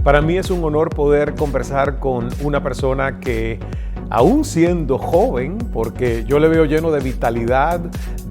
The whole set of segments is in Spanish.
Para mí es un honor poder conversar con una persona que, aún siendo joven, porque yo le veo lleno de vitalidad,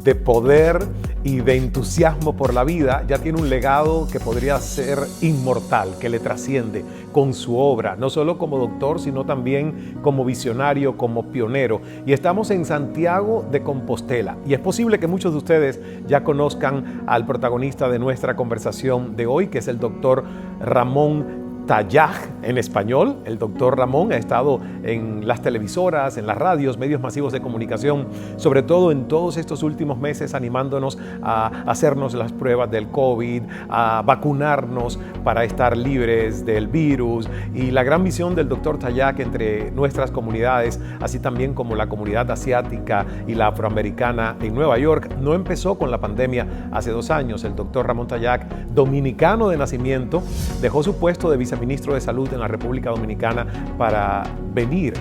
de poder y de entusiasmo por la vida, ya tiene un legado que podría ser inmortal, que le trasciende con su obra, no solo como doctor, sino también como visionario, como pionero. Y estamos en Santiago de Compostela. Y es posible que muchos de ustedes ya conozcan al protagonista de nuestra conversación de hoy, que es el doctor Ramón Tallaj en español. El doctor Ramón ha estado en las televisoras, en las radios, medios masivos de comunicación, sobre todo en todos estos últimos meses, animándonos a hacernos las pruebas del COVID, a vacunarnos para estar libres del virus. Y la gran misión del doctor Tallaj entre nuestras comunidades, así también como la comunidad asiática y la afroamericana en Nueva York, no empezó con la pandemia hace 2 años. El doctor Ramón Tallaj, dominicano de nacimiento, dejó su puesto de viceministro de Salud en la República Dominicana para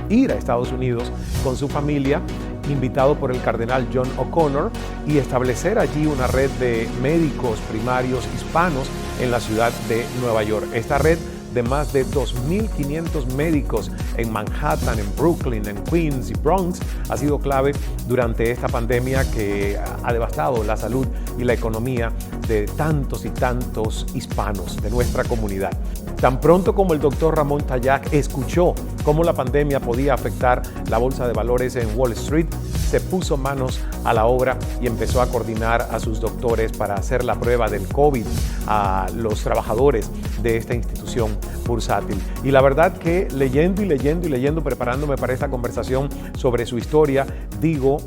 ir a Estados Unidos con su familia, invitado por el cardenal John O'Connor, y establecer allí una red de médicos primarios hispanos en la ciudad de Nueva York. Esta red de más de 2.500 médicos en Manhattan, en Brooklyn, en Queens y Bronx ha sido clave durante esta pandemia que ha devastado la salud y la economía de tantos y tantos hispanos de nuestra comunidad. Tan pronto como el doctor Ramón Tallaj escuchó cómo la pandemia podía afectar la bolsa de valores en Wall Street, se puso manos a la obra y empezó a coordinar a sus doctores para hacer la prueba del COVID a los trabajadores de esta institución bursátil. Y la verdad que leyendo, preparándome para esta conversación sobre su historia, digo,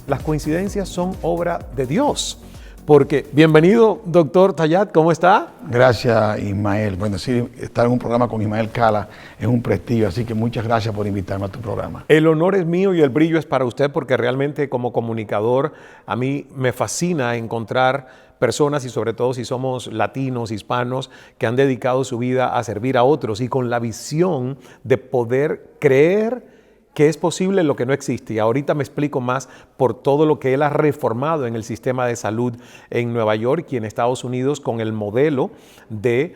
las coincidencias son obra de Dios. Porque, bienvenido, doctor Tallaj, ¿cómo está? Gracias, Ismael. Bueno, sí, estar en un programa con Ismael Cala es un prestigio, así que muchas gracias por invitarme a tu programa. El honor es mío y el brillo es para usted, porque realmente como comunicador a mí me fascina encontrar personas, y sobre todo si somos latinos, hispanos, que han dedicado su vida a servir a otros y con la visión de poder creer que es posible lo que no existe. Y ahorita me explico más por todo lo que él ha reformado en el sistema de salud en Nueva York y en Estados Unidos con el modelo de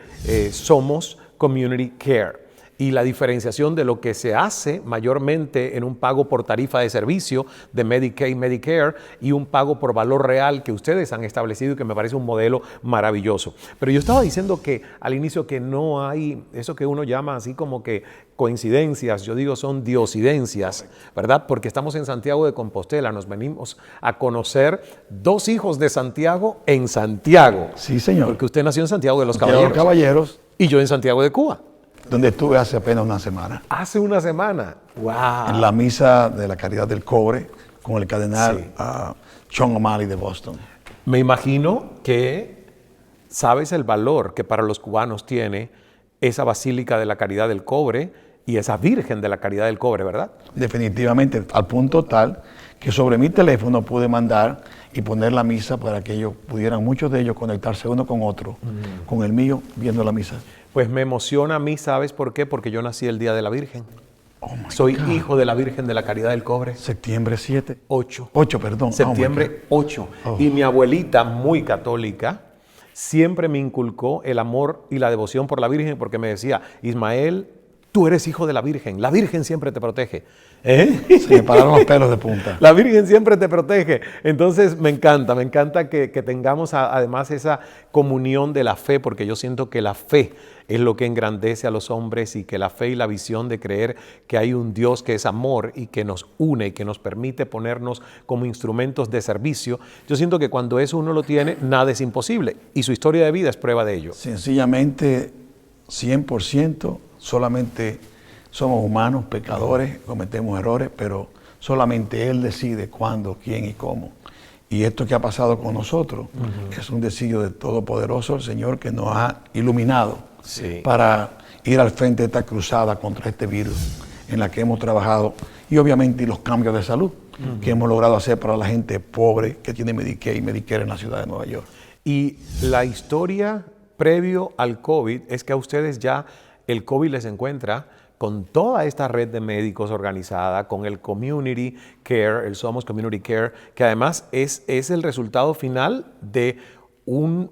Somos Community Care. Y la diferenciación de lo que se hace mayormente en un pago por tarifa de servicio de Medicaid, Medicare, y un pago por valor real que ustedes han establecido y que me parece un modelo maravilloso. Pero yo estaba diciendo que al inicio que no hay eso que uno llama así como que coincidencias, yo digo son diosidencias, ¿verdad? Porque estamos en Santiago de Compostela, nos venimos a conocer 2 hijos de Santiago en Santiago. Sí, señor. Porque usted nació en Santiago de los Caballeros. Y yo en Santiago de Cuba. Donde estuve hace apenas una semana. Hace una semana. ¡Wow! En la misa de la Caridad del Cobre con el cardenal Sí. Sean O'Malley de Boston. Me imagino que sabes el valor que para los cubanos tiene esa Basílica de la Caridad del Cobre y esa Virgen de la Caridad del Cobre, ¿verdad? Definitivamente, al punto tal que sobre mi teléfono pude mandar y poner la misa para que ellos pudieran, muchos de ellos, conectarse uno con otro, con el mío, viendo la misa. Pues me emociona a mí, ¿sabes por qué? Porque yo nací el día de la Virgen. Oh my Soy God. hijo de la Virgen de la Caridad del Cobre. Septiembre 7. 8. 8, perdón. Septiembre 8. Oh. Y mi abuelita, muy católica, siempre me inculcó el amor y la devoción por la Virgen porque me decía, Ismael, tú eres hijo de la Virgen siempre te protege. Se me pararon los pelos de punta. La Virgen siempre te protege. Entonces me encanta que tengamos además esa comunión de la fe, porque yo siento que la fe es lo que engrandece a los hombres y que la fe y la visión de creer que hay un Dios que es amor y que nos une y que nos permite ponernos como instrumentos de servicio. Yo siento que cuando eso uno lo tiene, nada es imposible y su historia de vida es prueba de ello. Sencillamente, 100%, solamente somos humanos, pecadores, cometemos errores, pero solamente Él decide cuándo, quién y cómo. Y esto que ha pasado con nosotros es un designio del Todopoderoso, el Señor, que nos ha iluminado para ir al frente de esta cruzada contra este virus en la que hemos trabajado y obviamente los cambios de salud que hemos logrado hacer para la gente pobre que tiene Medicaid y Medicare en la ciudad de Nueva York. Y la historia previo al COVID es que a ustedes ya el COVID les encuentra con toda esta red de médicos organizada, con el Community Care, el Somos Community Care, que además es el resultado final de un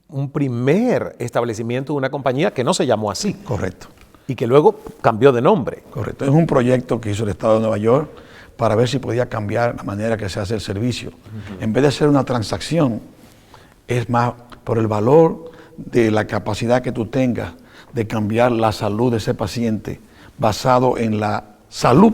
un primer establecimiento de una compañía que no se llamó así. Correcto. Y que luego cambió de nombre. Correcto. Es un proyecto que hizo el Estado de Nueva York para ver si podía cambiar la manera que se hace el servicio. En vez de ser una transacción, es más por el valor de la capacidad que tú tengas de cambiar la salud de ese paciente basado en la salud,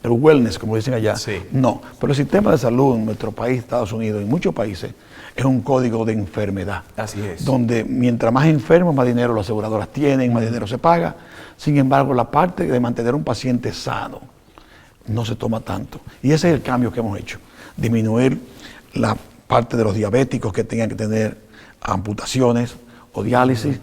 el wellness, como dicen allá. Sí. No, pero el sistema de salud en nuestro país, Estados Unidos, en muchos países, es un código de enfermedad. Así es. Donde mientras más enfermos, más dinero las aseguradoras tienen, más dinero se paga. Sin embargo, la parte de mantener un paciente sano no se toma tanto. Y ese es el cambio que hemos hecho. Disminuir la parte de los diabéticos que tengan que tener amputaciones o diálisis,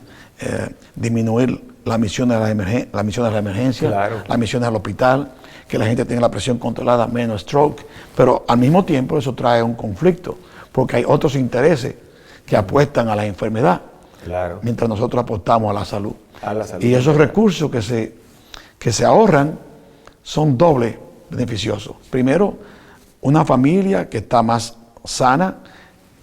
disminuir la admisión de la emergencia, Claro. la admisión al hospital, que la gente tenga la presión controlada, menos stroke. Pero al mismo tiempo eso trae un conflicto, porque hay otros intereses que apuestan a la enfermedad, Claro. mientras nosotros apostamos a la salud. A la salud. Y esos recursos que se ahorran son doble beneficiosos. Primero, una familia que está más sana,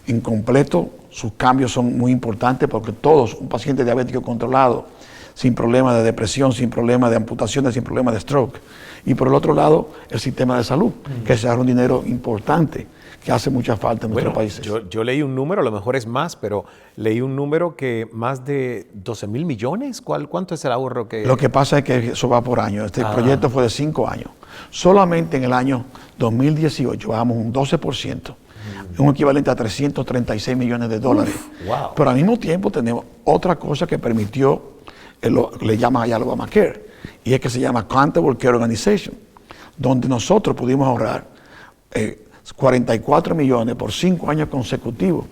en completo, sus cambios son muy importantes porque todos, un paciente diabético controlado, sin problema de depresión, sin problema de amputaciones, sin problema de stroke. Y por el otro lado, el sistema de salud, que se ahorra un dinero importante, que hace mucha falta en nuestros países. Yo leí un número, a lo mejor es más, pero leí un número que más de 12,000 millones. ¿Cuánto es el ahorro que...? Lo que pasa es que eso va por año. Este proyecto fue de 5 años. Solamente en el año 2018 bajamos un 12%, un equivalente a 336 millones de dólares. Wow. Pero al mismo tiempo tenemos otra cosa que permitió, le llaman allá el Obamacare, y es que se llama Accountable Care Organization, donde nosotros pudimos ahorrar 44 millones por 5 años consecutivos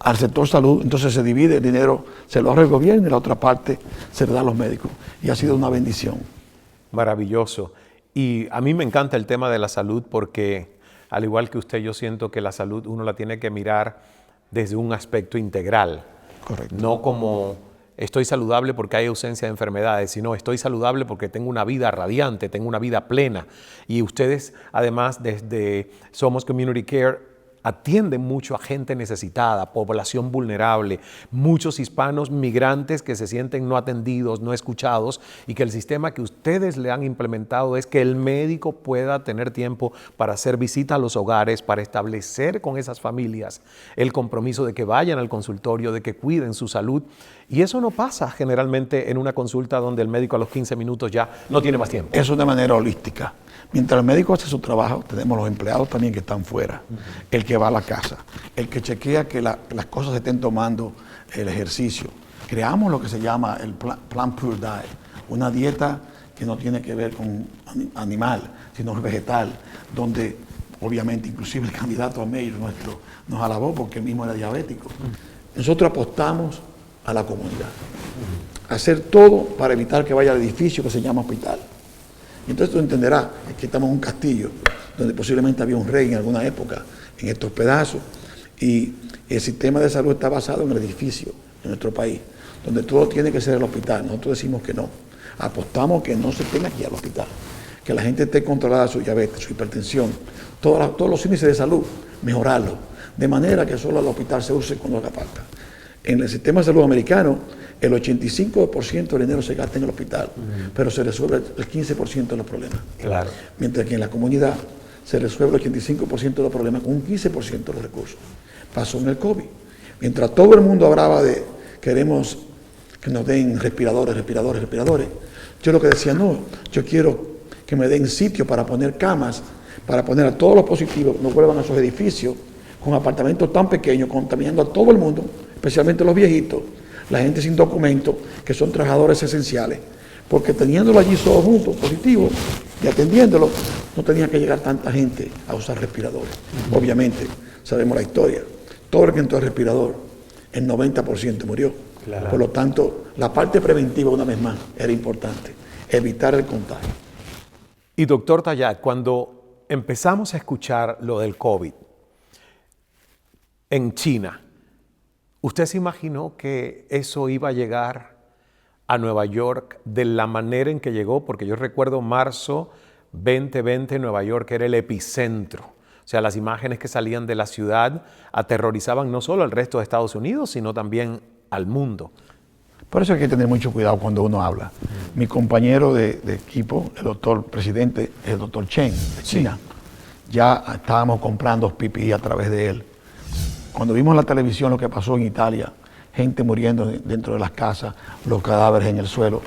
al sector salud. Entonces se divide el dinero, se lo ahorra el gobierno y la otra parte se le da a los médicos. Y ha sido una bendición. Maravilloso. Y a mí me encanta el tema de la salud porque, al igual que usted, yo siento que la salud uno la tiene que mirar desde un aspecto integral. Correcto. No como estoy saludable porque hay ausencia de enfermedades, sino estoy saludable porque tengo una vida radiante, tengo una vida plena. Y ustedes, además, desde Somos Community Care, atienden mucho a gente necesitada, población vulnerable, muchos hispanos migrantes que se sienten no atendidos, no escuchados, y que el sistema que ustedes le han implementado es que el médico pueda tener tiempo para hacer visita a los hogares, para establecer con esas familias el compromiso de que vayan al consultorio, de que cuiden su salud. Y eso no pasa generalmente en una consulta donde el médico a los 15 minutos ya no tiene más tiempo. Eso de manera holística. Mientras el médico hace su trabajo, tenemos los empleados también que están fuera, el que va a la casa, el que chequea que las cosas se estén tomando, el ejercicio. Creamos lo que se llama el Plan Pure Diet, una dieta que no tiene que ver con animal, sino vegetal, donde obviamente inclusive el candidato a mayor nuestro nos alabó porque él mismo era diabético. Nosotros apostamos a la comunidad, a hacer todo para evitar que vaya al edificio que se llama hospital. Y entonces tú entenderás que estamos en un castillo donde posiblemente había un rey en alguna época, en estos pedazos, y el sistema de salud está basado en el edificio en nuestro país, donde todo tiene que ser el hospital. Nosotros decimos que no, apostamos que no se tenga que ir al hospital, que la gente esté controlada su diabetes, su hipertensión, todos los índices de salud, mejorarlos, de manera que solo el hospital se use cuando haga falta. En el sistema de salud americano, el 85% del dinero se gasta en el hospital, pero se resuelve el 15% de los problemas. Claro. Mientras que en la comunidad se resuelve el 85% de los problemas con un 15% de los recursos. Pasó en el COVID. Mientras todo el mundo hablaba de queremos que nos den respiradores, yo lo que decía, no, yo quiero que me den sitio para poner camas, para poner a todos los positivos, no vuelvan a esos edificios con apartamentos tan pequeños, contaminando a todo el mundo, especialmente los viejitos, la gente sin documentos, que son trabajadores esenciales, porque teniéndolo allí todos juntos, positivos, y atendiéndolo, no tenía que llegar tanta gente a usar respiradores. Obviamente, sabemos la historia, todo el que entró al respirador, el 90% murió. Claro. Por lo tanto, la parte preventiva, una vez más, era importante, evitar el contagio. Y doctor Tayat, cuando empezamos a escuchar lo del COVID en China, ¿usted se imaginó que eso iba a llegar a Nueva York de la manera en que llegó? Porque yo recuerdo marzo 2020, Nueva York era el epicentro. O sea, las imágenes que salían de la ciudad aterrorizaban no solo al resto de Estados Unidos, sino también al mundo. Por eso hay que tener mucho cuidado cuando uno habla. Mi compañero de equipo, el doctor presidente, el doctor Chen, de China, ya estábamos comprando PPE a través de él. Cuando vimos en la televisión lo que pasó en Italia, gente muriendo dentro de las casas, los cadáveres en el suelo,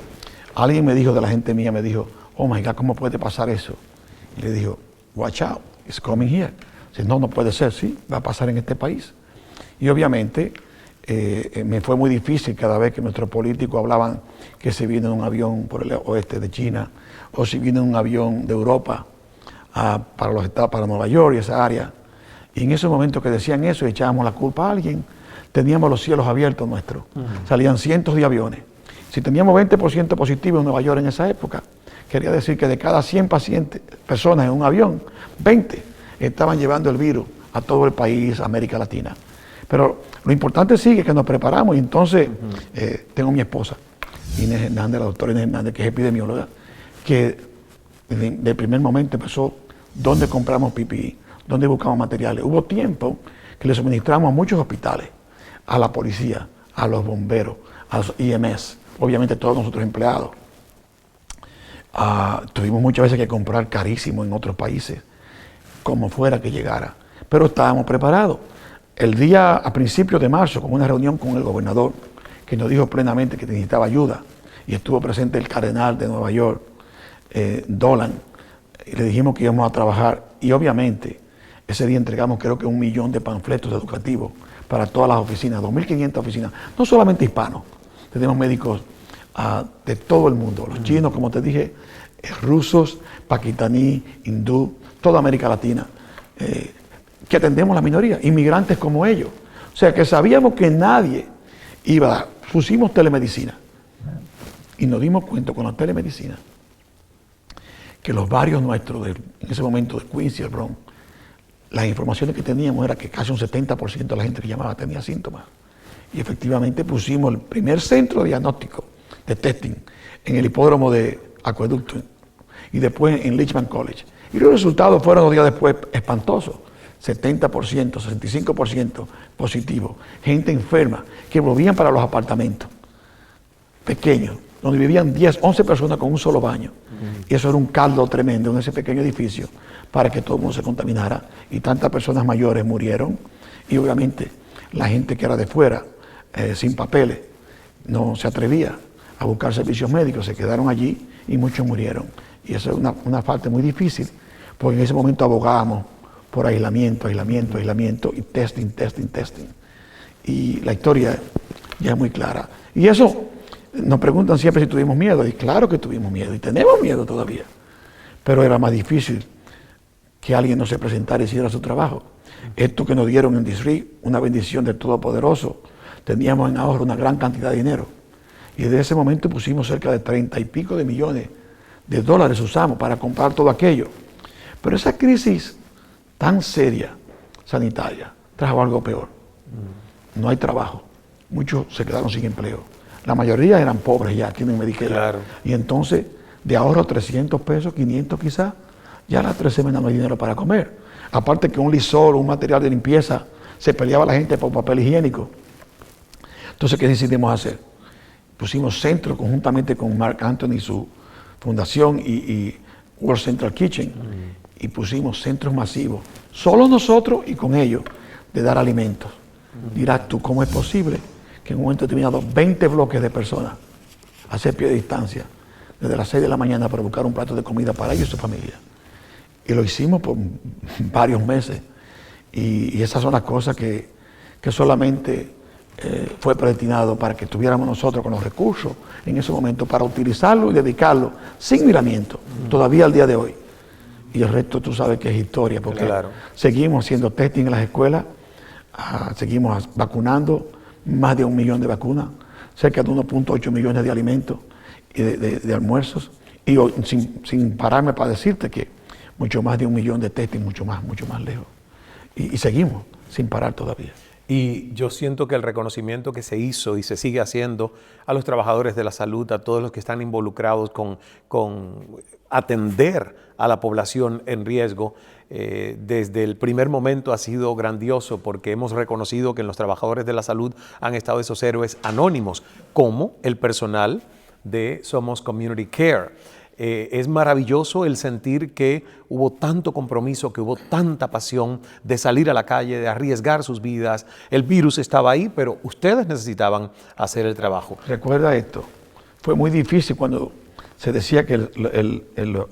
alguien me dijo, de la gente mía, me dijo, oh my God, ¿cómo puede pasar eso? Y le dijo, watch out, it's coming here. Dice, no, no puede ser, sí, va a pasar en este país. Y obviamente me fue muy difícil cada vez que nuestros políticos hablaban que se viene en un avión por el oeste de China, o si viene en un avión de Europa para los estados, para Nueva York y esa área. Y en esos momentos que decían eso, echábamos la culpa a alguien, teníamos los cielos abiertos nuestros. Salían cientos de aviones. Si teníamos 20% positivo en Nueva York en esa época, quería decir que de cada 100 personas en un avión, 20 estaban llevando el virus a todo el país, América Latina. Pero lo importante sigue que nos preparamos, y entonces tengo mi esposa, Inés Hernández, la doctora Inés Hernández, que es epidemióloga, que desde el primer momento empezó dónde compramos PPE, dónde buscamos materiales. Hubo tiempo que le suministramos a muchos hospitales, a la policía, a los bomberos, a los IMS, obviamente todos nosotros empleados. Tuvimos muchas veces que comprar carísimo en otros países, como fuera que llegara, pero estábamos preparados. El día a principios de marzo, con una reunión con el gobernador, que nos dijo plenamente que necesitaba ayuda, y estuvo presente el cardenal de Nueva York, Dolan, y le dijimos que íbamos a trabajar, y obviamente ese día entregamos creo que 1 millón de panfletos educativos para todas las oficinas, 2.500 oficinas, no solamente hispanos, tenemos médicos de todo el mundo, los chinos, como te dije, rusos, pakistaní, hindú, toda América Latina, que atendemos la minoría, inmigrantes como ellos. O sea que sabíamos que nadie iba a dar. Pusimos telemedicina y nos dimos cuenta con la telemedicina que los barrios nuestros, en ese momento de Queens y el Bronx, las informaciones que teníamos era que casi un 70% de la gente que llamaba tenía síntomas. Y efectivamente pusimos el primer centro de diagnóstico de testing en el hipódromo de Acueducto y después en Lichman College. Y los resultados fueron 2 días después espantosos. 70%, 65% positivo. Gente enferma que volvían para los apartamentos pequeños, donde vivían 10, 11 personas con un solo baño. Y eso era un caldo tremendo en ese pequeño edificio para que todo el mundo se contaminara. Y tantas personas mayores murieron. Y obviamente la gente que era de fuera, sin papeles, no se atrevía a buscar servicios médicos, se quedaron allí y muchos murieron. Y eso es una parte muy difícil, porque en ese momento abogábamos por aislamiento, y testing. Y la historia ya es muy clara. Y eso, nos preguntan siempre si tuvimos miedo, y claro que tuvimos miedo, y tenemos miedo todavía. Pero era más difícil que alguien no se presentara y hiciera su trabajo. Esto que nos dieron en District, una bendición del Todopoderoso, teníamos en ahorro una gran cantidad de dinero. Y desde ese momento pusimos cerca de 30 y pico de millones de dólares usamos para comprar todo aquello. Pero esa crisis tan seria, sanitaria, trajo algo peor. No hay trabajo. Muchos se quedaron sin empleo. La mayoría eran pobres ya, aquí en Medicare. Claro. Y entonces, de ahorro 300 pesos, 500 quizás, ya las 3 semanas no hay dinero para comer. Aparte que un Lysol, un material de limpieza, se peleaba la gente por papel higiénico. Entonces, ¿qué decidimos hacer? Pusimos centro conjuntamente con Mark Anthony, su fundación, y World Central Kitchen. Y pusimos centros masivos, solo nosotros y con ellos, de dar alimentos. Dirás tú, ¿cómo es posible que en un momento determinado 20 bloques de personas a 6 pies de distancia, desde las 6 de la mañana para buscar un plato de comida para ellos y su familia? Y lo hicimos por varios meses. Y esas son las cosas que solamente fue predestinado para que tuviéramos nosotros con los recursos en ese momento para utilizarlo y dedicarlo sin miramiento, todavía al día de hoy. Y el resto tú sabes que es historia, porque seguimos haciendo testing en las escuelas, seguimos vacunando, más de 1 millón de vacunas, cerca de 1.8 millones de alimentos y de almuerzos, y sin pararme para decirte que mucho más de 1 millón de testing, mucho más lejos. Y seguimos sin parar todavía. Y yo siento que el reconocimiento que se hizo y se sigue haciendo a los trabajadores de la salud, a todos los que están involucrados con atender a la población en riesgo, desde el primer momento ha sido grandioso, porque hemos reconocido que en los trabajadores de la salud han estado esos héroes anónimos, como el personal de Somos Community Care. Es maravilloso el sentir que hubo tanto compromiso, que hubo tanta pasión de salir a la calle, de arriesgar sus vidas. El virus estaba ahí, pero ustedes necesitaban hacer el trabajo. Recuerda esto, fue muy difícil cuando se decía que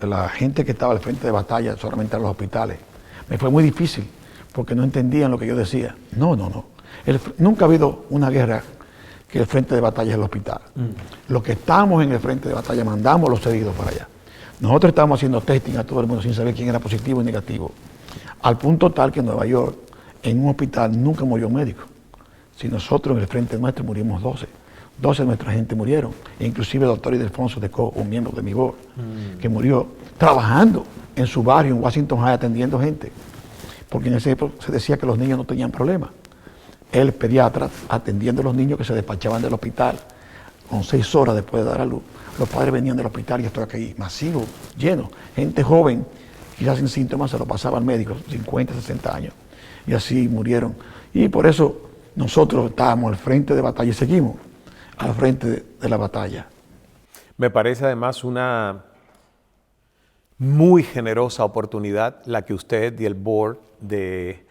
la gente que estaba al frente de batalla solamente eran los hospitales. Me fue muy difícil porque no entendían lo que yo decía. No. Nunca ha habido una guerra que el frente de batalla es el hospital. Los que estamos en el frente de batalla mandamos los heridos para allá. Nosotros estábamos haciendo testing a todo el mundo sin saber quién era positivo y negativo. Al punto tal que en Nueva York, en un hospital, nunca murió un médico. Si nosotros en el frente nuestro murimos 12. 12 de nuestra gente murieron. E inclusive el doctor Ildefonso de Co, un miembro de mi board, que murió trabajando en su barrio en Washington High atendiendo gente. Porque en ese época se decía que los niños no tenían problemas. El pediatra atendiendo a los niños que se despachaban del hospital con 6 horas después de dar a luz. Los padres venían del hospital y esto aquí masivo, lleno. Gente joven, quizás sin síntomas, se lo pasaba al médico, 50, 60 años. Y así murieron. Y por eso nosotros estábamos al frente de batalla y seguimos al frente de la batalla. Me parece además una muy generosa oportunidad la que usted y el board de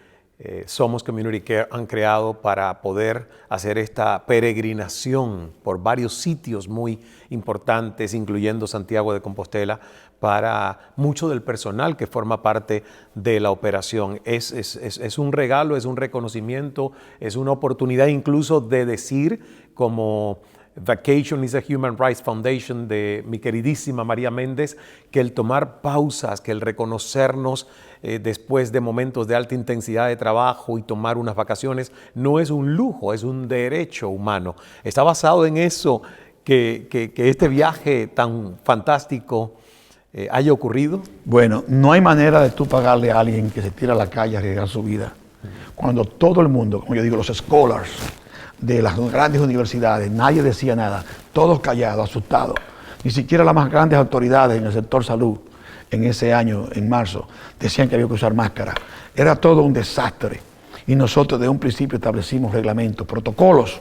Somos Community Care han creado para poder hacer esta peregrinación por varios sitios muy importantes, incluyendo Santiago de Compostela, para mucho del personal que forma parte de la operación. Es un regalo, es un reconocimiento, es una oportunidad incluso de decir, como Vacation is a Human Rights Foundation de mi queridísima María Méndez, que el tomar pausas, que el reconocernos después de momentos de alta intensidad de trabajo y tomar unas vacaciones no es un lujo, es un derecho humano. Está basado en eso que este viaje tan fantástico haya ocurrido. Bueno, no hay manera de tú pagarle a alguien que se tira a la calle a arriesgar su vida. Cuando todo el mundo, como yo digo, los scholars de las grandes universidades, nadie decía nada, todos callados, asustados. Ni siquiera las más grandes autoridades en el sector salud, en ese año, en marzo, decían que había que usar máscara. Era todo un desastre. Y nosotros de un principio establecimos reglamentos, protocolos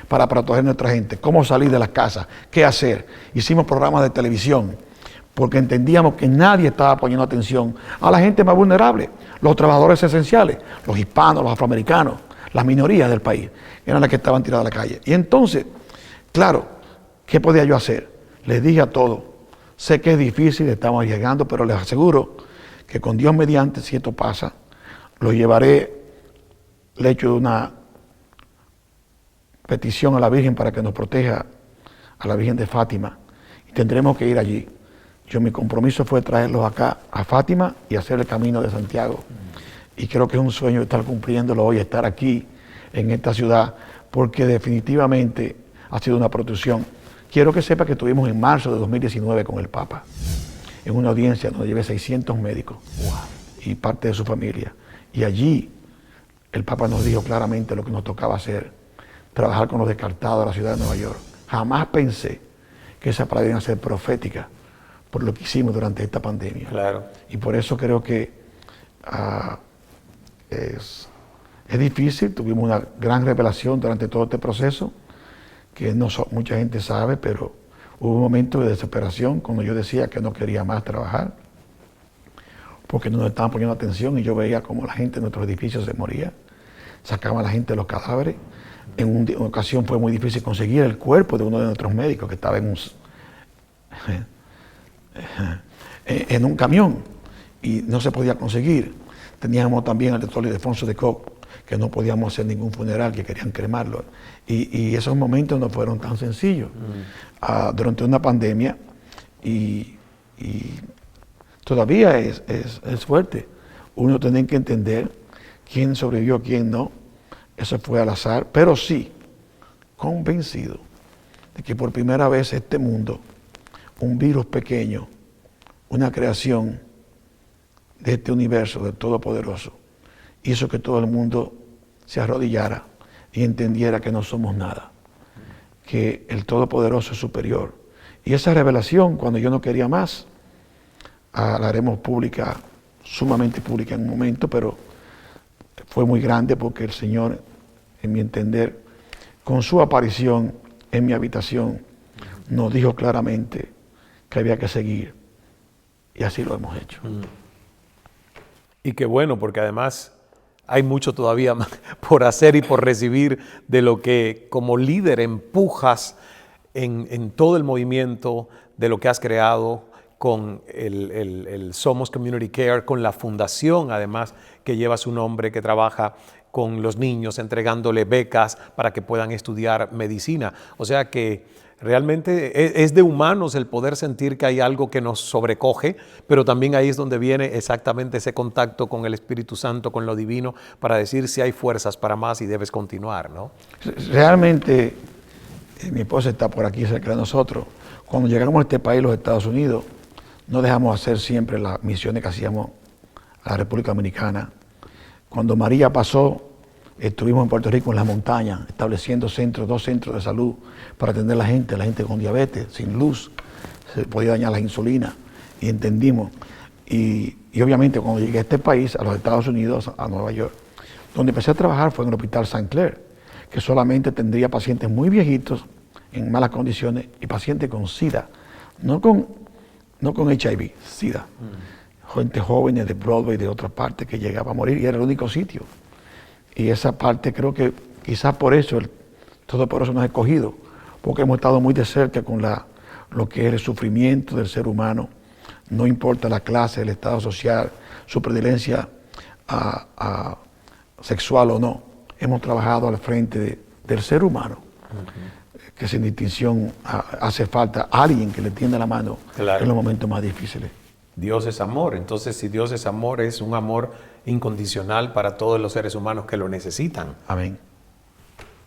para proteger a nuestra gente, cómo salir de las casas, qué hacer. Hicimos programas de televisión, porque entendíamos que nadie estaba poniendo atención a la gente más vulnerable, los trabajadores esenciales, los hispanos, los afroamericanos, las minorías del país, eran las que estaban tiradas a la calle. Y entonces, claro, ¿qué podía yo hacer? Les dije a todos, sé que es difícil, estamos llegando, pero les aseguro que con Dios mediante, si esto pasa, lo llevaré, le he hecho una petición a la Virgen para que nos proteja, a la Virgen de Fátima, y tendremos que ir allí. Mi compromiso fue traerlos acá a Fátima y hacer el camino de Santiago. Y creo que es un sueño estar cumpliéndolo hoy, estar aquí en esta ciudad, porque definitivamente ha sido una protección. Quiero que sepa que estuvimos en marzo de 2019 con el Papa, en una audiencia donde llevé 600 médicos y parte de su familia. Y allí el Papa nos dijo claramente lo que nos tocaba hacer, trabajar con los descartados de la ciudad de Nueva York. Jamás pensé que esa palabra iba a ser profética por lo que hicimos durante esta pandemia. Claro. Y por eso creo que es difícil, tuvimos una gran revelación durante todo este proceso, que no mucha gente sabe, pero hubo un momento de desesperación cuando yo decía que no quería más trabajar, porque no nos estaban poniendo atención y yo veía como la gente en nuestros edificios se moría, sacaban a la gente de los cadáveres. En una ocasión fue muy difícil conseguir el cuerpo de uno de nuestros médicos que estaba en un camión y no se podía conseguir. Teníamos también al doctor Ildefonso de Co, que no podíamos hacer ningún funeral, que querían cremarlo. Y esos momentos no fueron tan sencillos. Durante una pandemia, y todavía es fuerte. Uno tiene que entender quién sobrevivió, quién no. Eso fue al azar, pero sí convencido de que por primera vez este mundo, un virus pequeño, una creación de este universo, del Todopoderoso, hizo que todo el mundo se arrodillara y entendiera que no somos nada, que el Todopoderoso es superior. Y esa revelación, cuando yo no quería más, la haremos pública, sumamente pública en un momento, pero fue muy grande porque el Señor, en mi entender, con su aparición en mi habitación, nos dijo claramente que había que seguir. Y así lo hemos hecho. Y qué bueno, porque además hay mucho todavía por hacer y por recibir de lo que como líder empujas en todo el movimiento de lo que has creado con el Somos Community Care, con la fundación además que lleva su nombre, que trabaja con los niños entregándole becas para que puedan estudiar medicina. O sea que realmente es de humanos el poder sentir que hay algo que nos sobrecoge, pero también ahí es donde viene exactamente ese contacto con el Espíritu Santo, con lo divino, para decir si hay fuerzas para más y debes continuar, ¿no? Realmente, mi esposa está por aquí cerca de nosotros. Cuando llegamos a este país, los Estados Unidos, no dejamos hacer siempre las misiones que hacíamos a la República Dominicana. Cuando María pasó, estuvimos en Puerto Rico en las montañas, estableciendo dos centros de salud para atender a la gente con diabetes, sin luz, se podía dañar la insulina, y entendimos. Y obviamente cuando llegué a este país, a los Estados Unidos, a Nueva York, donde empecé a trabajar fue en el Hospital St. Clair, que solamente tendría pacientes muy viejitos, en malas condiciones, y pacientes con SIDA, no con HIV, SIDA. Gente jóvenes de Broadway, de otras partes, que llegaba a morir, y era el único sitio. Y esa parte creo que quizás por eso el Todopoderoso nos ha escogido, porque hemos estado muy de cerca con lo que es el sufrimiento del ser humano, no importa la clase, el estado social, su predilencia sexual o no. Hemos trabajado al frente del ser humano, que sin distinción hace falta alguien que le tienda la mano en los momentos más difíciles. Dios es amor, entonces si Dios es amor, es un amor incondicional para todos los seres humanos que lo necesitan. Amén.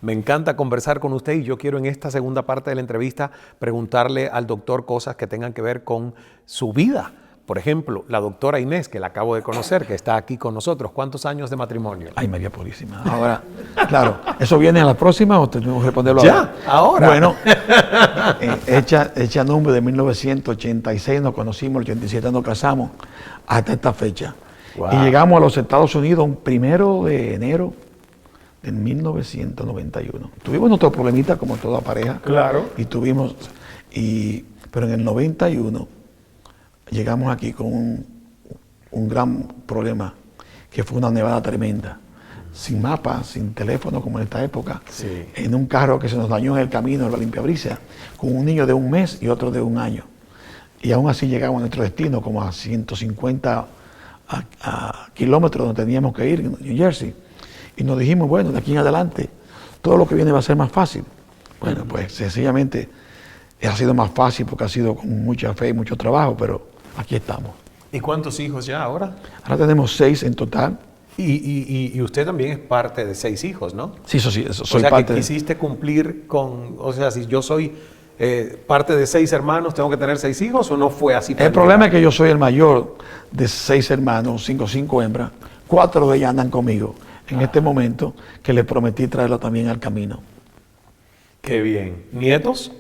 Me encanta conversar con usted y yo quiero en esta segunda parte de la entrevista preguntarle al doctor cosas que tengan que ver con su vida. Por ejemplo, la doctora Inés, que la acabo de conocer, que está aquí con nosotros. ¿Cuántos años de matrimonio? Ay, María Purísima. Ahora, claro, ¿eso viene a la próxima o tenemos que responderlo ahora? Ya, ahora. Bueno, hecha nombre de 1986, nos conocimos, el 87 nos casamos, hasta esta fecha. Wow. Y llegamos a los Estados Unidos un 1 de enero de 1991. Tuvimos nuestro problemita como toda pareja. Claro. Pero en el 91 llegamos aquí con un gran problema, que fue una nevada tremenda, sin mapa, sin teléfono como en esta época, sí. En un carro que se nos dañó en el camino, en la limpiabrisa, con un niño de 1 mes y otro de 1 año. Y aún así llegamos a nuestro destino, como a 150 kilómetros donde teníamos que ir, en New Jersey. Y nos dijimos, bueno, de aquí en adelante, todo lo que viene va a ser más fácil. Bueno, pues sencillamente ha sido más fácil porque ha sido con mucha fe y mucho trabajo, pero aquí estamos. ¿Y cuántos hijos ya ahora? Ahora tenemos 6 en total. Y usted también es parte de 6 hijos, ¿no? Sí, eso sí, soy o sea, parte que quisiste cumplir con, o sea, si yo soy parte de 6 hermanos, ¿tengo que tener 6 hijos o no fue así? El problema es que yo soy el mayor de 6 hermanos, 5 hembras, 4 de ellas andan conmigo en este momento, que les prometí traerlo también al camino. Qué bien. ¿Nietos?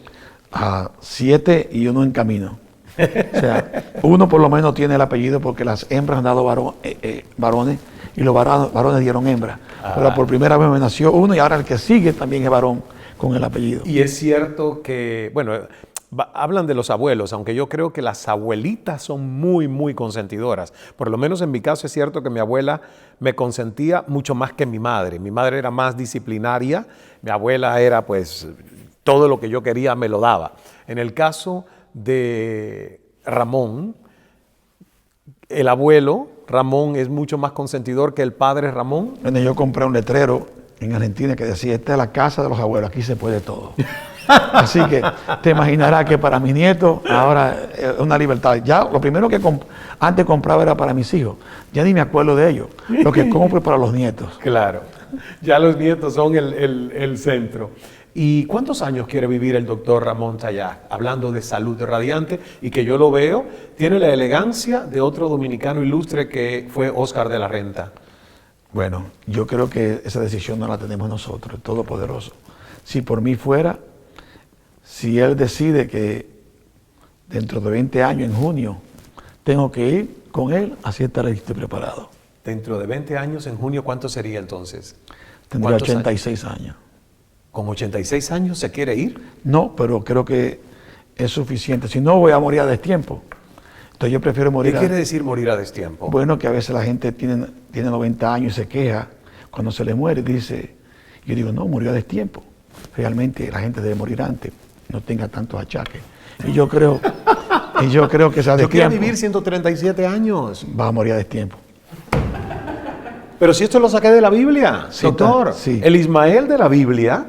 7 y 1 en camino. O sea, 1 por lo menos tiene el apellido porque las hembras han dado varones y los varones dieron hembras. Pero por primera vez me nació 1 y ahora el que sigue también es varón con el apellido. Y es cierto que, bueno, hablan de los abuelos, aunque yo creo que las abuelitas son muy, muy consentidoras. Por lo menos en mi caso es cierto que mi abuela me consentía mucho más que mi madre. Mi madre era más disciplinaria, mi abuela era pues todo lo que yo quería me lo daba. En el caso de Ramón, el abuelo Ramón es mucho más consentidor que el padre Ramón. Bueno, yo compré un letrero en Argentina que decía, esta es la casa de los abuelos, aquí se puede todo. Así que te imaginarás que para mis nietos ahora es una libertad. Ya lo primero que antes compraba era para mis hijos, ya ni me acuerdo de ellos. Lo que compro es para los nietos. Claro, ya los nietos son el centro. ¿Y cuántos años quiere vivir el doctor Ramón Sayá? Hablando de salud radiante y que yo lo veo, tiene la elegancia de otro dominicano ilustre que fue Oscar de la Renta. Bueno, yo creo que esa decisión no la tenemos nosotros, el Todopoderoso. Si por mí fuera, si Él decide que dentro de 20 años, en junio, tengo que ir con Él, así estaré listo y preparado. Dentro de 20 años, en junio, ¿cuánto sería entonces? Tendría 86 años. ¿Con 86 años se quiere ir? No, pero creo que es suficiente. Si no, voy a morir a destiempo. Entonces yo prefiero morir ¿Qué quiere decir morir a destiempo? Bueno, que a veces la gente tiene 90 años y se queja cuando se le muere. Dice, yo digo, no, murió a destiempo. Realmente la gente debe morir antes, no tenga tantos achaques. Y yo creo que esa Yo quiero vivir 137 años. Va a morir a destiempo. Pero si esto lo saqué de la Biblia, Sí, doctor. sí. El Ismael de la Biblia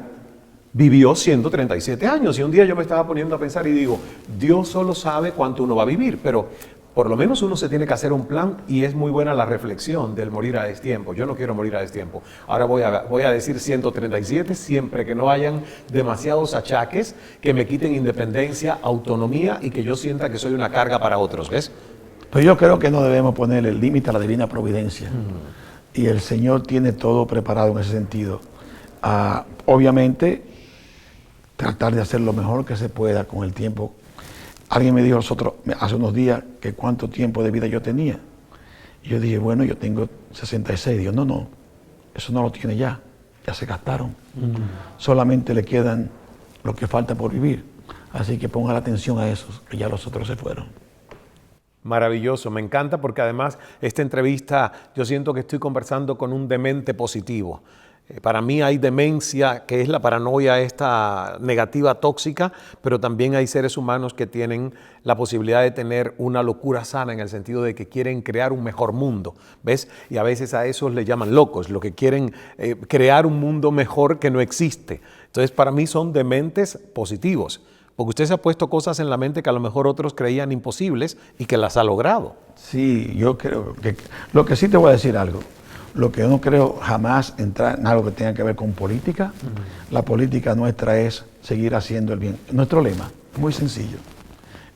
vivió 137 años. Y un día yo me estaba poniendo a pensar y digo, Dios solo sabe cuánto uno va a vivir, pero por lo menos uno se tiene que hacer un plan, y es muy buena la reflexión del morir a destiempo. Yo no quiero morir a destiempo. Ahora voy a decir 137, siempre que no hayan demasiados achaques que me quiten independencia, autonomía y que yo sienta que soy una carga para otros, ¿ves? Pero yo creo que no debemos poner el límite a la divina providencia. Y el Señor tiene todo preparado en ese sentido. Obviamente, tratar de hacer lo mejor que se pueda con el tiempo. Alguien me dijo hace unos días que cuánto tiempo de vida yo tenía. Y yo dije, bueno, yo tengo 66. Digo, no, eso no lo tiene ya se gastaron. Solamente le quedan lo que falta por vivir. Así que ponga la atención a esos, que ya los otros se fueron. Maravilloso, me encanta porque además esta entrevista yo siento que estoy conversando con un demente positivo. Para mí hay demencia, que es la paranoia esta negativa tóxica, pero también hay seres humanos que tienen la posibilidad de tener una locura sana en el sentido de que quieren crear un mejor mundo, ¿ves? Y a veces a esos le llaman locos, lo que quieren crear un mundo mejor que no existe. Entonces para mí son dementes positivos. Porque usted se ha puesto cosas en la mente que a lo mejor otros creían imposibles y que las ha logrado. Sí, yo creo que... Lo que sí te voy a decir algo. Lo que yo no creo jamás entrar en algo que tenga que ver con política. La política nuestra es seguir haciendo el bien. Nuestro lema, muy sencillo.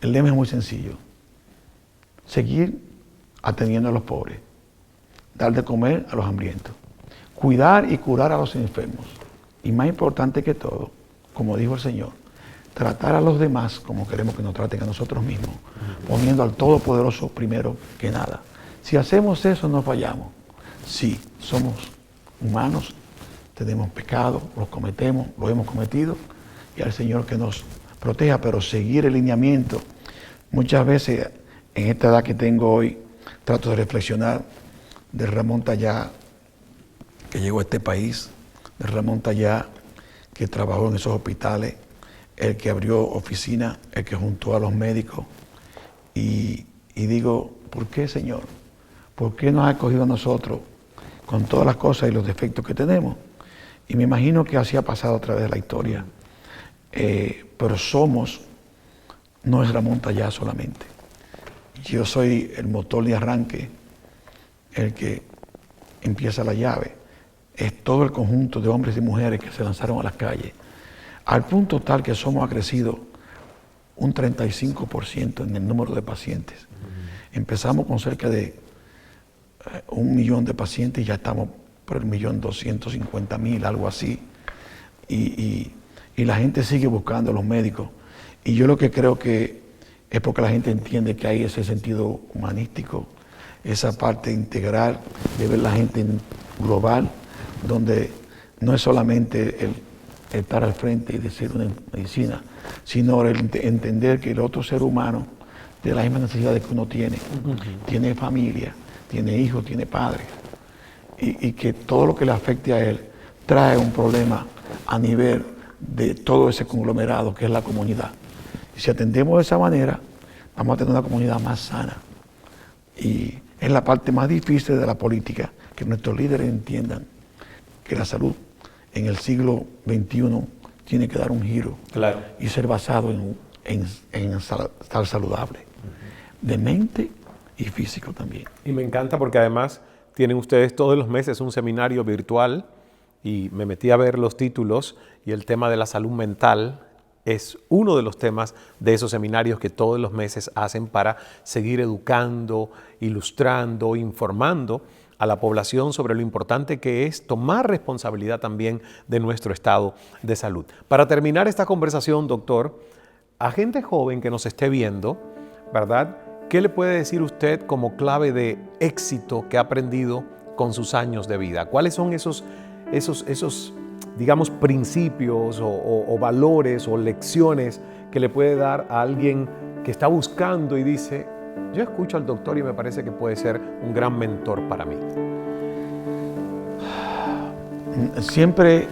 El lema es muy sencillo. Seguir atendiendo a los pobres. Dar de comer a los hambrientos. Cuidar y curar a los enfermos. Y más importante que todo, como dijo el Señor, tratar a los demás como queremos que nos traten a nosotros mismos, poniendo al Todopoderoso primero que nada. Si hacemos eso, no fallamos. Sí, somos humanos, tenemos pecados, los cometemos, los hemos cometido, y al Señor que nos proteja, pero seguir el lineamiento. Muchas veces, en esta edad que tengo hoy, trato de reflexionar de Ramón Tallá, que llegó a este país, de Ramón Tallá, que trabajó en esos hospitales, el que abrió oficina, el que juntó a los médicos. Y digo, ¿por qué, Señor? ¿Por qué nos ha escogido a nosotros con todas las cosas y los defectos que tenemos? Y me imagino que así ha pasado a través de la historia. Pero no es Ramón Tallá solamente. Yo soy el motor de arranque, el que empieza la llave. Es todo el conjunto de hombres y mujeres que se lanzaron a las calles, al punto tal que ha crecido un 35% en el número de pacientes. Empezamos con cerca de 1 millón de pacientes y ya estamos por el 1.250.000, algo así. Y la gente sigue buscando a los médicos. Y yo lo que creo que es porque la gente entiende que hay ese sentido humanístico, esa parte integral de ver la gente en global, donde no es solamente el estar al frente y decir una medicina, sino el entender que el otro ser humano tiene las mismas necesidades que uno tiene. Tiene familia, tiene hijos, tiene padres, y que todo lo que le afecte a él trae un problema a nivel de todo ese conglomerado que es la comunidad. Y si atendemos de esa manera, vamos a tener una comunidad más sana. Y es la parte más difícil de la política, que nuestros líderes entiendan que la salud en el siglo XXI tiene que dar un giro, claro, y ser basado en estar saludable, de mente y físico también. Y me encanta porque además tienen ustedes todos los meses un seminario virtual, y me metí a ver los títulos, y el tema de la salud mental es uno de los temas de esos seminarios que todos los meses hacen para seguir educando, ilustrando, informando a la población sobre lo importante que es tomar responsabilidad también de nuestro estado de salud. Para terminar esta conversación, doctor, a gente joven que nos esté viendo, ¿verdad? ¿Qué le puede decir usted como clave de éxito que ha aprendido con sus años de vida? ¿Cuáles son esos digamos, principios o valores o lecciones que le puede dar a alguien que está buscando y dice, yo escucho al doctor y me parece que puede ser un gran mentor para mí? Siempre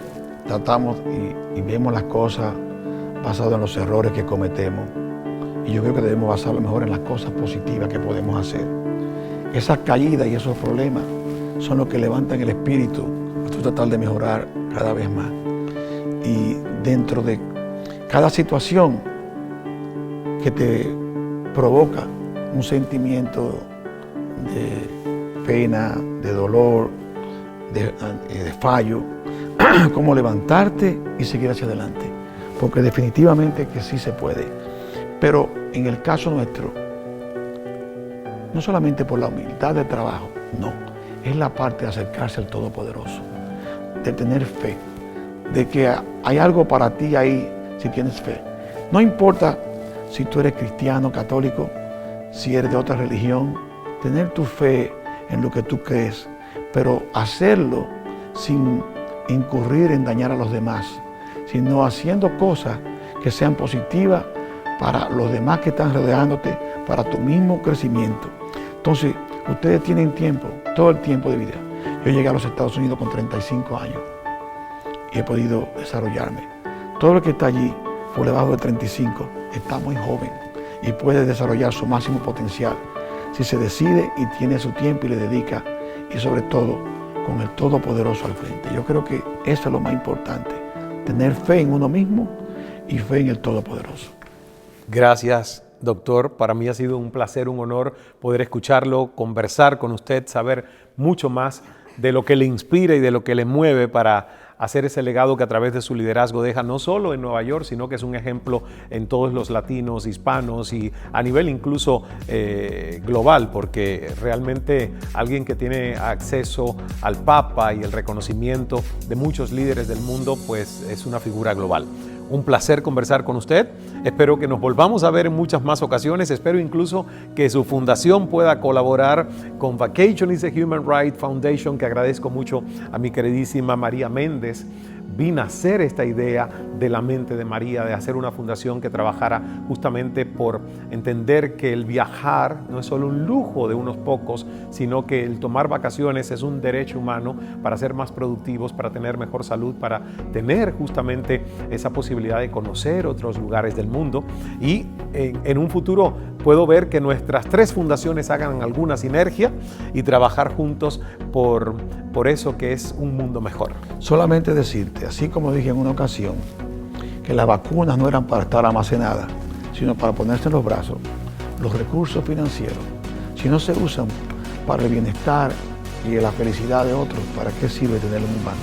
tratamos y vemos las cosas basadas en los errores que cometemos. Y yo creo que debemos basarlo mejor en las cosas positivas que podemos hacer. Esas caídas y esos problemas son los que levantan el espíritu para tratar de mejorar cada vez más. Y dentro de cada situación que te provoca un sentimiento de pena, de dolor, de fallo, cómo levantarte y seguir hacia adelante. Porque definitivamente que sí se puede. Pero en el caso nuestro, no solamente por la humildad del trabajo, no, es la parte de acercarse al Todopoderoso, de tener fe, de que hay algo para ti ahí si tienes fe. No importa si tú eres cristiano, católico, si eres de otra religión, tener tu fe en lo que tú crees, pero hacerlo sin incurrir en dañar a los demás, sino haciendo cosas que sean positivas para los demás que están rodeándote, para tu mismo crecimiento. Entonces, ustedes tienen tiempo, todo el tiempo de vida. Yo llegué a los Estados Unidos con 35 años y he podido desarrollarme. Todo el que está allí por debajo de 35 está muy joven y puede desarrollar su máximo potencial si se decide y tiene su tiempo y le dedica, y sobre todo con el Todopoderoso al frente. Yo creo que eso es lo más importante, tener fe en uno mismo y fe en el Todopoderoso. Gracias, doctor. Para mí ha sido un placer, un honor poder escucharlo, conversar con usted, saber mucho más de lo que le inspira y de lo que le mueve para hacer ese legado que a través de su liderazgo deja no solo en Nueva York, sino que es un ejemplo en todos los latinos, hispanos y a nivel incluso global, porque realmente alguien que tiene acceso al Papa y el reconocimiento de muchos líderes del mundo, pues es una figura global. Un placer conversar con usted. Espero que nos volvamos a ver en muchas más ocasiones. Espero incluso que su fundación pueda colaborar con Vacation is a Human Right Foundation, que agradezco mucho a mi queridísima María Méndez. Vino a hacer esta idea de la mente de María, de hacer una fundación que trabajara justamente por entender que el viajar no es solo un lujo de unos pocos, sino que el tomar vacaciones es un derecho humano para ser más productivos, para tener mejor salud, para tener justamente esa posibilidad de conocer otros lugares del mundo. Y en un futuro puedo ver que nuestras tres fundaciones hagan alguna sinergia y trabajar juntos por eso que es un mundo mejor. Solamente decirte, así como dije en una ocasión, que las vacunas no eran para estar almacenadas, sino para ponerse en los brazos. Los recursos financieros, si no se usan para el bienestar y la felicidad de otros, ¿para qué sirve tenerlo en un banco?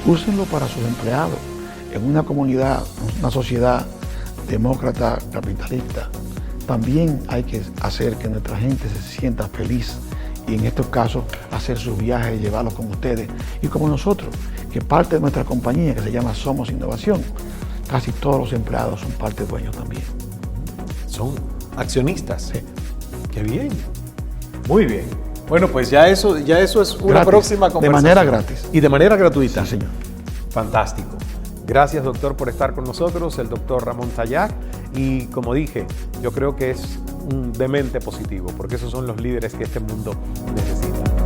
Úsenlo para sus empleados. En una comunidad, una sociedad demócrata, capitalista, también hay que hacer que nuestra gente se sienta feliz y en estos casos hacer sus viajes y llevarlos con ustedes y como nosotros, que parte de nuestra compañía que se llama Somos Innovación, casi todos los empleados son parte dueños también. Son accionistas. Sí. Qué bien. Muy bien. Bueno, pues ya eso es una Gratis, próxima conversación. de manera gratis. Y de manera gratuita. Sí, señor. Fantástico. Gracias, doctor, por estar con nosotros, el doctor Ramón Sayag. Y como dije, yo creo que es un demente positivo, porque esos son los líderes que este mundo necesita.